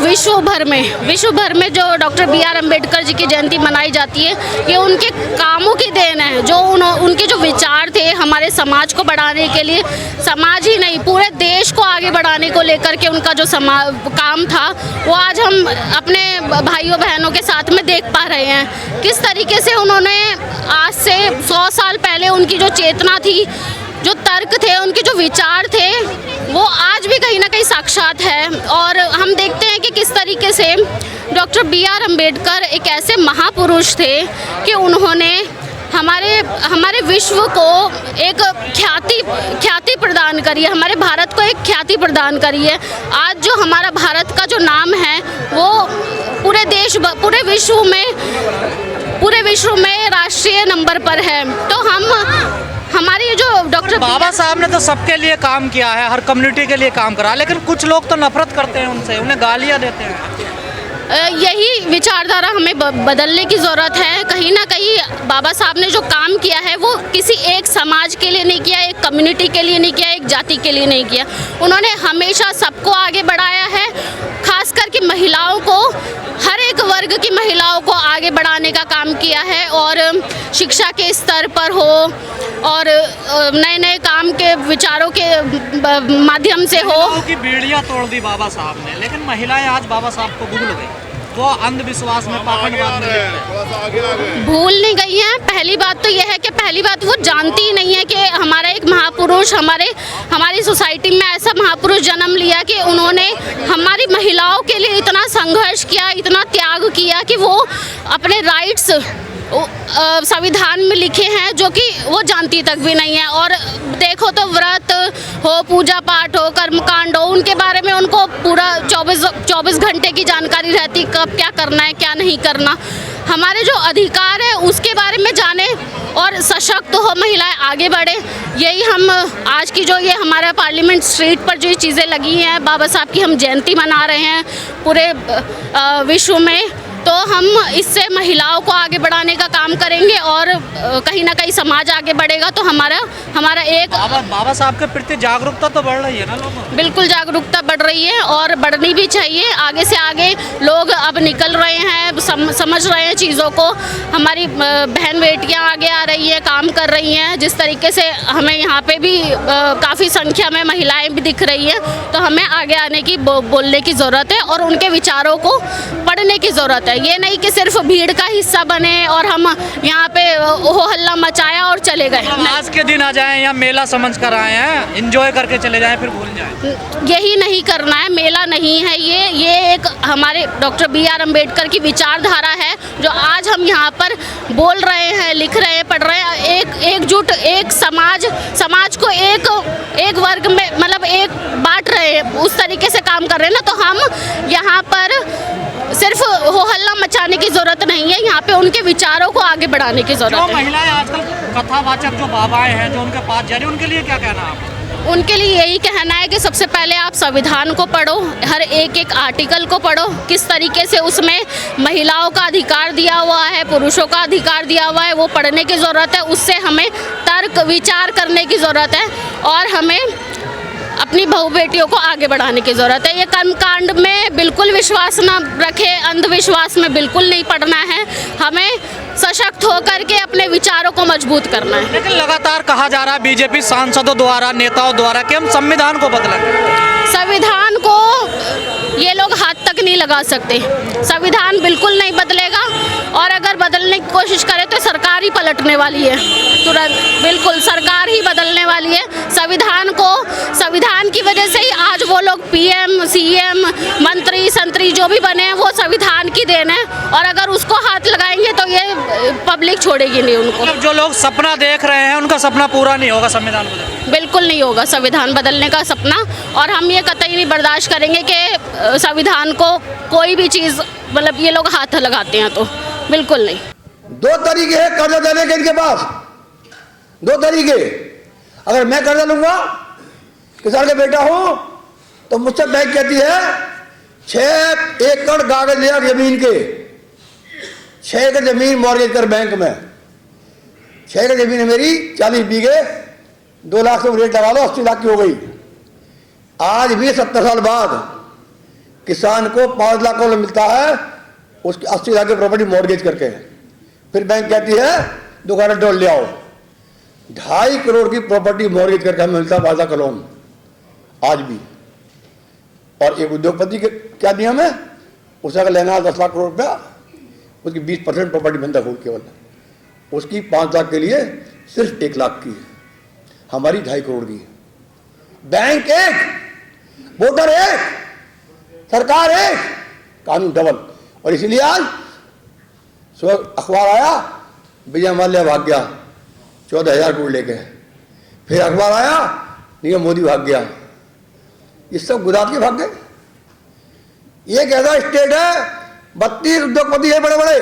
विश्व भर में जो डॉक्टर बी.आर. अम्बेडकर जी की जयंती मनाई जाती है, ये उनके कामों की देन है। जो उनके जो विचार थे हमारे समाज को बढ़ाने के लिए, समाज ही नहीं पूरे देश को आगे बढ़ाने को लेकर के उनका जो काम था, वो आज हम अपने भाइयों बहनों के साथ में देख पा रहे हैं। किस तरीके से उन्होंने आज से 100 साल पहले उनकी जो चेतना थी, जो तर्क थे, उनके जो विचार थे, वो आज भी कहीं ना कहीं साक्षात है। और हम देखते हैं कि किस तरीके से डॉक्टर बी.आर. अम्बेडकर एक ऐसे महापुरुष थे कि उन्होंने हमारे विश्व को एक ख्याति प्रदान करी है, हमारे भारत को एक ख्याति प्रदान करी है। आज जो हमारा भारत का जो नाम है वो पूरे विश्व में राष्ट्रीय नंबर पर है। तो हमारी जो डॉक्टर बाबा साहब ने तो सबके लिए काम किया है, हर कम्युनिटी के लिए काम करा, लेकिन कुछ लोग तो नफरत करते हैं उनसे, उन्हें गालियां देते हैं। यही विचारधारा हमें बदलने की ज़रूरत है। कहीं ना कहीं बाबा साहब ने जो काम किया है वो किसी एक समाज के लिए नहीं किया, एक कम्युनिटी के लिए नहीं किया, एक जाति के लिए नहीं किया। उन्होंने हमेशा सबको आगे बढ़ाया है, खास करके महिलाओं को, हर एक वर्ग की महिलाओं को आगे बढ़ाने का काम किया है। और शिक्षा के स्तर पर हो और नए नए काम के विचारों के माध्यम से हो। की बेड़ियां तोड़ दी बाबा साहब ने, लेकिन महिलाएं आज बाबा साहब को भूल गई, वो अंधविश्वास में पाखंडवाद में भूल नहीं गई हैं। पहली बात तो यह है कि वो जानती ही नहीं है कि हमारा एक महापुरुष हमारी सोसाइटी में ऐसा महापुरुष जन्म लिया कि उन्होंने हमारी महिलाओं के लिए इतना संघर्ष किया, इतना त्याग किया कि वो अपने राइट्स संविधान में लिखे हैं, जो कि वो जानती तक भी नहीं है। और देखो तो व्रत हो, पूजा पाठ हो, कर्मकांड हो, उनके बारे में उनको पूरा 24 घंटे की जानकारी रहती, कब क्या करना है क्या नहीं करना। हमारे जो अधिकार है उसके बारे में जाने और सशक्त हो, महिलाएं आगे बढ़े। यही हम आज की जो ये हमारा पार्लियामेंट स्ट्रीट पर जो चीज़ें लगी हैं, बाबा साहब की हम जयंती मना रहे हैं पूरे विश्व में, तो हम इससे महिलाओं को आगे बढ़ाने का काम करेंगे और कहीं ना कहीं समाज आगे बढ़ेगा। तो हमारा एक बाबा साहब के प्रति जागरूकता तो बढ़ रही है ना लोगों में? बिल्कुल जागरूकता बढ़ रही है और बढ़नी भी चाहिए। आगे से आगे लोग अब निकल रहे हैं, समझ रहे हैं चीज़ों को। हमारी बहन बेटियां आगे आ रही हैं, काम कर रही हैं। जिस तरीके से हमें यहाँ पे भी काफ़ी संख्या में महिलाएं भी दिख रही हैं, तो हमें आगे आने की बोलने की ज़रूरत है और उनके विचारों को पढ़ने की ज़रूरत है। ये नहीं कि सिर्फ भीड़ का हिस्सा बने और हम यहाँ पे हो हल्ला मचाया और चले गए। आज के दिन आ जाएं या मेला समझ कर आए हैं, एंजॉय करके चले जाएं फिर भूल जाएं, यही नहीं करना है। मेला नहीं है ये एक हमारे डॉक्टर बी.आर. अम्बेडकर की विचारधारा है, जो आज हम यहाँ पर बोल रहे हैं, लिख रहे हैं, पढ़ रहे हैं। एकजुट एक समाज को एक वर्ग में मतलब एक बांट रहे हैं, उस तरीके से काम कर रहे हैं ना। तो हम यहाँ पर सिर्फ हो हल्ला मचाने की जरूरत नहीं है, यहाँ पे उनके विचारों को आगे बढ़ाने की जरूरत है। महिलाएं आजकल कथावाचक जो बाबाएं हैं जो उनके पास जा रही है, उनके लिए क्या कहना है आपको? उनके लिए यही कहना है कि सबसे पहले आप संविधान को पढ़ो, हर एक आर्टिकल को पढ़ो, किस तरीके से उसमें महिलाओं का अधिकार दिया हुआ है, पुरुषों का अधिकार दिया हुआ है, वो पढ़ने की ज़रूरत है। उससे हमें तर्क विचार करने की ज़रूरत है और हमें अपनी बहू बेटियों को आगे बढ़ाने की ज़रूरत है। ये कर्मकांड में बिल्कुल विश्वास न रखें, अंधविश्वास में बिल्कुल नहीं पड़ना है। हमें सशक्त होकर के अपने विचारों को मजबूत करना है। लेकिन लगातार कहा जा रहा है बीजेपी सांसदों द्वारा, नेताओं द्वारा कि हम संविधान को बदलेंगे। संविधान को ये लोग हाथ तक नहीं लगा सकते। संविधान बिल्कुल नहीं बदलेगा और अगर बदलने की कोशिश करें तो सरकार ही पलटने वाली है तुरंत। बिल्कुल सरकार ही बदलने वाली है। संविधान की वजह से ही आज वो लोग पीएम, सीएम, मंत्री, संतरी जो भी बने हैं वो संविधान की देन है। और अगर उसको हाथ लगाएंगे तो ये पब्लिक छोड़ेगी नहीं उनको। जो लोग सपना देख रहे हैं उनका सपना पूरा नहीं होगा संविधान बदलने? बिल्कुल नहीं होगा संविधान बदलने का सपना। और हम ये कतई नहीं बर्दाश्त करेंगे कि संविधान को कोई भी चीज़ मतलब ये लोग हाथ लगाते हैं, तो बिल्कुल नहीं। दो तरीके हैं कर्जा देने के इनके पास, दो तरीके। अगर मैं कर्जा लूंगा, किसान का बेटा हूं, तो मुझसे बैंक कहती है 6 एकड़ कागज लिया जमीन के, 6 एकड़ जमीन मॉर्गेज कर बैंक में। 6 एकड़ जमीन है मेरी, 40 बीघे, 2 लाख से रेट लगा लो, 80 लाख की हो गई। आज भी 70 साल बाद किसान को 5 लाख का लोन मिलता है, उसकी 80 लाख की प्रॉपर्टी मॉर्गेज करके। फिर बैंक कहती है दुकान डोल ले आओ। 2.5 करोड़ की प्रॉपर्टी मॉर्गेज करके हमें मिलता है 5 लाख का लोन आज भी। और एक उद्योगपति के क्या नियम है, उसे अगर लेना है 10 लाख करोड़ रुपया, उसकी 20% प्रॉपर्टी बंधक हो केवल, उसकी 5 लाख के लिए सिर्फ 1 लाख की है, हमारी 2.5 करोड़ की। बैंक एक, वोटर एक, सरकार एक, कानून डबल। और इसीलिए आज सुबह अखबार आया, विजय माल्या भाग गया 14,000 करोड़ लेके। फिर अखबार आया, नहीं मोदी भाग गया। ये सब गुजरात के भाग गए। ये एक ऐसा स्टेट है, 32 उद्योगपति है बड़े बड़े,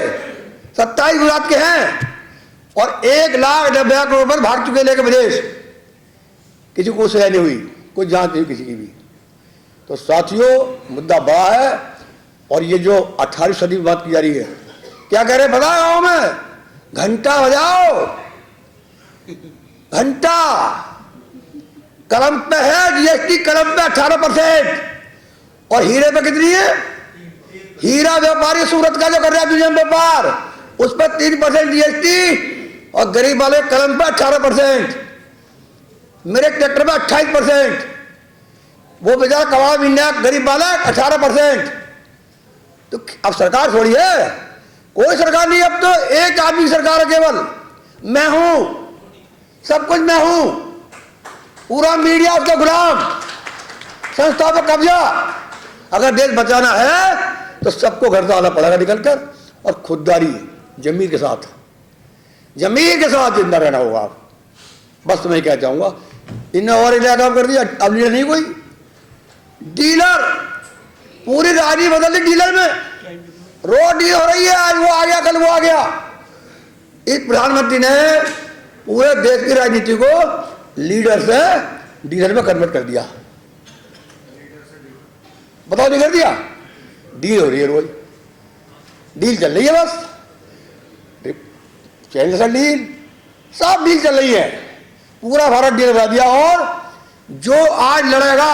27 गुजरात के हैं, और 1,90,000 करोड़ पर भाग चुके लेके विदेश। किसी को सजा नहीं हुई, कोई जांच नहीं किसी की भी। तो साथियों, मुद्दा बड़ा है। और ये जो 18वीं सदी की बात की जा रही है, क्या कह रहे पता है गाँव में? घंटा बजाओ, घंटा। कलम पे है जीएसटी, कलम पे 18%। और हीरे पे कितनी है? हीरा व्यापारी सूरत का जो कर रहा है दुनिया में व्यापार, उस पर 3% जीएसटी, और गरीब वाले कलम पे 18%। मेरे ट्रैक्टर में 28%। वो बेचारा कबाड़ मिलना गरीब वाला 18%। तो अब सरकार थोड़ी है, कोई सरकार नहीं, अब तो एक आदमी की सरकार है केवल। मैं हूं, सब कुछ मैं हूं, पूरा मीडिया उसका गुलाम, संस्था पर कब्जा। अगर देश बचाना है तो सबको घर से आना पड़ेगा निकलकर, और खुददारी जमीर के साथ, जमीर के साथ जिंदा रहना होगा। बस मैं क्या चाहूंगा, इन्हें और इन्हें काम कर दिया, अब लीडर नहीं कोई। डीलर, पूरी राजनीति बदल दी डीलर में। रोड डील हो रही है, आज वो आ गया, कल वो आ गया। इस प्रधानमंत्री ने पूरे देश की राजनीति को लीडर से डीलर में कन्वर्ट कर दिया। बताओ, नहीं कर दिया? डील हो रही है, रोज डील चल रही है, बस चैनल से डील, सब डील चल रही है। पूरा भारत डील बना दिया। और जो आज लड़ेगा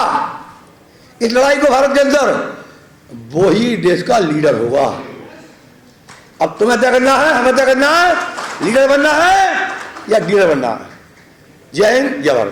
इस लड़ाई को भारत के अंदर, वो ही देश का लीडर होगा। अब तुम्हें तय करना है, हमें तय करना है, लीडर बनना है या डीलर बनना है। जय हिंद, जय भारत।